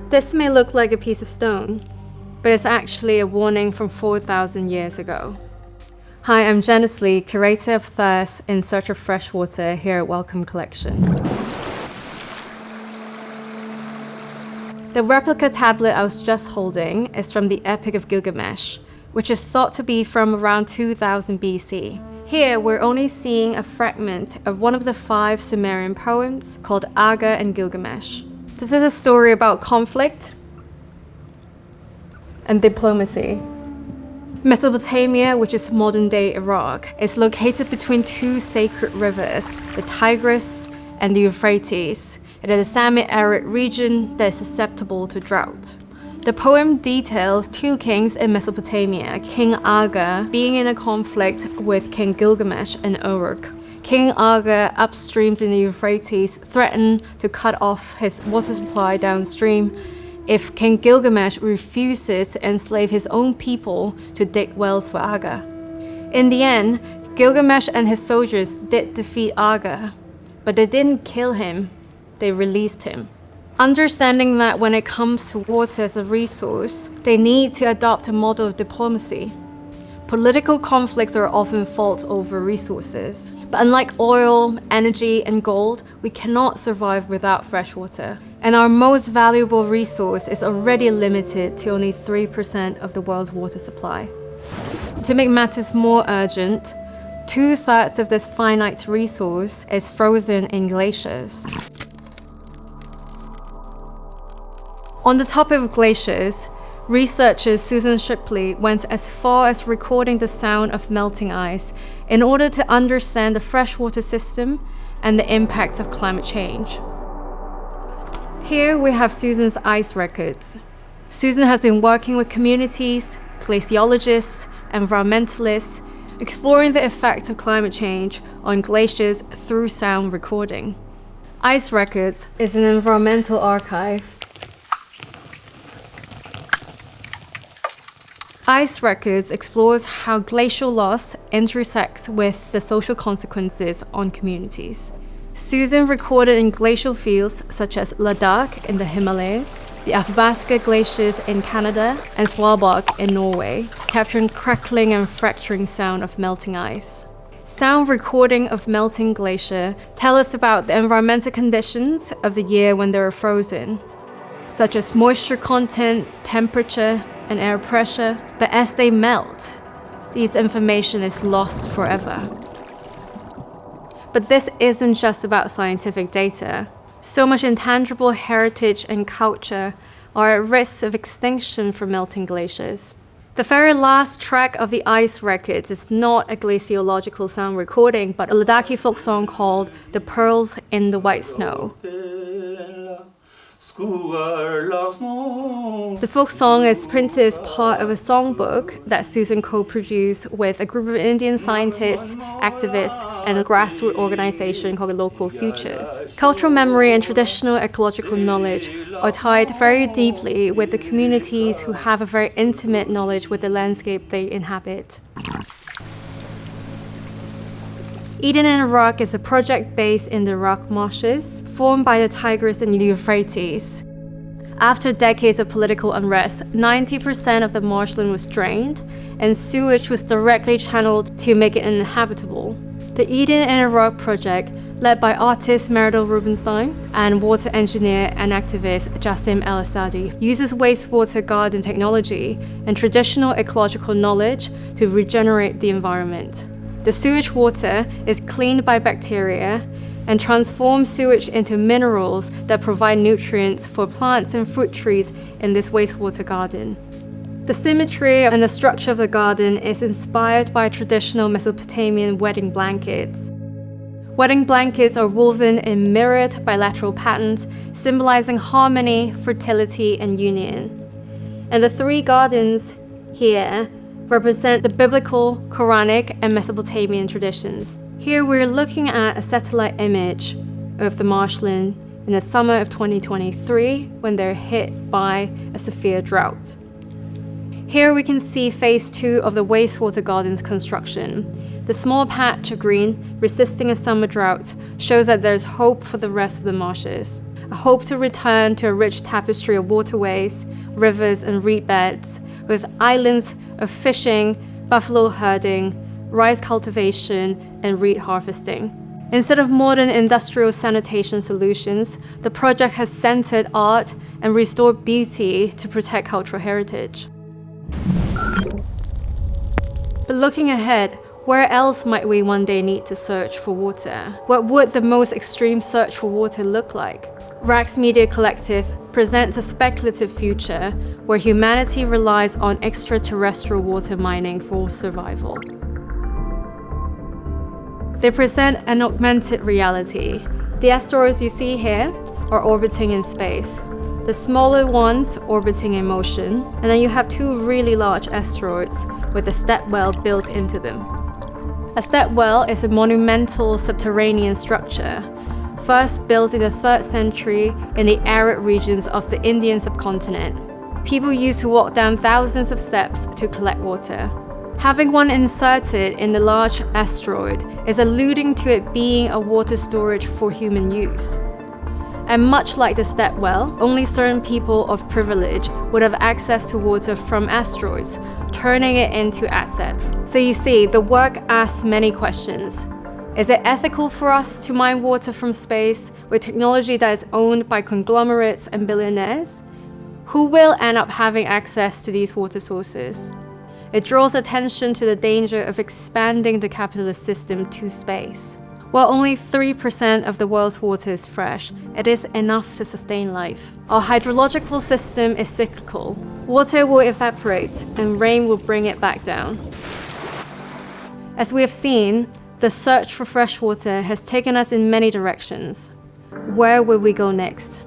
This may look like a piece of stone, but it's actually a warning from 4,000 years ago. Hi, I'm Janice Li, Curator of Thirst in Search of Freshwater here at Wellcome Collection. The replica tablet I was just holding is from the Epic of Gilgamesh, which is thought to be from around 2000 BC. Here, we're only seeing a fragment of one of the 5 Sumerian poems called Aga and Gilgamesh. This is a story about conflict and diplomacy. Mesopotamia, which is modern-day Iraq, is located between 2 sacred rivers, the Tigris and the Euphrates. It is a semi-arid region that is susceptible to drought. The poem details 2 kings in Mesopotamia, King Aga being in a conflict with King Gilgamesh in Uruk. King Aga, upstream in the Euphrates, threatened to cut off his water supply downstream if King Gilgamesh refuses to enslave his own people to dig wells for Aga. In the end, Gilgamesh and his soldiers did defeat Aga, but they didn't kill him, they released him. Understanding that when it comes to water as a resource, they need to adopt a model of diplomacy. Political conflicts are often fought over resources. But unlike oil, energy, and gold, we cannot survive without fresh water. And our most valuable resource is already limited to only 3% of the world's water supply. To make matters more urgent, 2/3 of this finite resource is frozen in glaciers. On the topic of glaciers, researchers Susan Schuppli went as far as recording the sound of melting ice in order to understand the freshwater system and the impacts of climate change. Here we have Susan's ice records. Susan has been working with communities, glaciologists, environmentalists, exploring the effects of climate change on glaciers through sound recording. Ice Records is an environmental archive. Ice Records explores how glacial loss intersects with the social consequences on communities. Susan recorded in glacial fields such as Ladakh in the Himalayas, the Athabasca Glaciers in Canada, and Svalbard in Norway, capturing crackling and fracturing sound of melting ice. Sound recording of melting glacier tell us about the environmental conditions of the year when they are frozen, such as moisture content, temperature, and air pressure, but as they melt, this information is lost forever. But this isn't just about scientific data. So much intangible heritage and culture are at risk of extinction from melting glaciers. The very last track of the Ice Records is not a glaciological sound recording, but a Ladakhi folk song called The Pearls in the White Snow. The folk song is printed as part of a songbook that Susan co-produced with a group of Indian scientists, activists, and a grassroots organization called Local Futures. Cultural memory and traditional ecological knowledge are tied very deeply with the communities who have a very intimate knowledge with the landscape they inhabit. Eden in Iraq is a project based in the Iraq marshes, formed by the Tigris and the Euphrates. After decades of political unrest, 90% of the marshland was drained, and sewage was directly channeled to make it uninhabitable. The Eden in Iraq project, led by artist Meredith Rubenstein and water engineer and activist Jassim El-Assadi, uses wastewater garden technology and traditional ecological knowledge to regenerate the environment. The sewage water is cleaned by bacteria and transforms sewage into minerals that provide nutrients for plants and fruit trees in this wastewater garden. The symmetry and the structure of the garden is inspired by traditional Mesopotamian wedding blankets. Wedding blankets are woven in mirrored bilateral patterns, symbolizing harmony, fertility, and union. And the 3 gardens here represent the biblical, Quranic, and Mesopotamian traditions. Here we're looking at a satellite image of the marshland in the summer of 2023 when they're hit by a severe drought. Here we can see phase 2 of the wastewater garden's construction. The small patch of green resisting a summer drought shows that there's hope for the rest of the marshes. hope to return to a rich tapestry of waterways, rivers, and reed beds, with islands of fishing, buffalo herding, rice cultivation, and reed harvesting. Instead of modern industrial sanitation solutions, the project has centered art and restored beauty to protect cultural heritage. But looking ahead, where else might we one day need to search for water? What would the most extreme search for water look like? Rax Media Collective presents a speculative future where humanity relies on extraterrestrial water mining for survival. They present an augmented reality. The asteroids you see here are orbiting in space. The smaller ones orbiting in motion, and then you have two really large asteroids with a step well built into them. A step well is a monumental subterranean structure, first built in the 3rd century in the arid regions of the Indian subcontinent. People used to walk down thousands of steps to collect water. Having one inserted in the large asteroid is alluding to it being a water storage for human use. And much like the step well, only certain people of privilege would have access to water from asteroids, turning it into assets. So you see, the work asks many questions. Is it ethical for us to mine water from space with technology that is owned by conglomerates and billionaires? Who will end up having access to these water sources? It draws attention to the danger of expanding the capitalist system to space. While only 3% of the world's water is fresh, it is enough to sustain life. Our hydrological system is cyclical. Water will evaporate and rain will bring it back down. As we have seen, the search for fresh water has taken us in many directions. Where will we go next?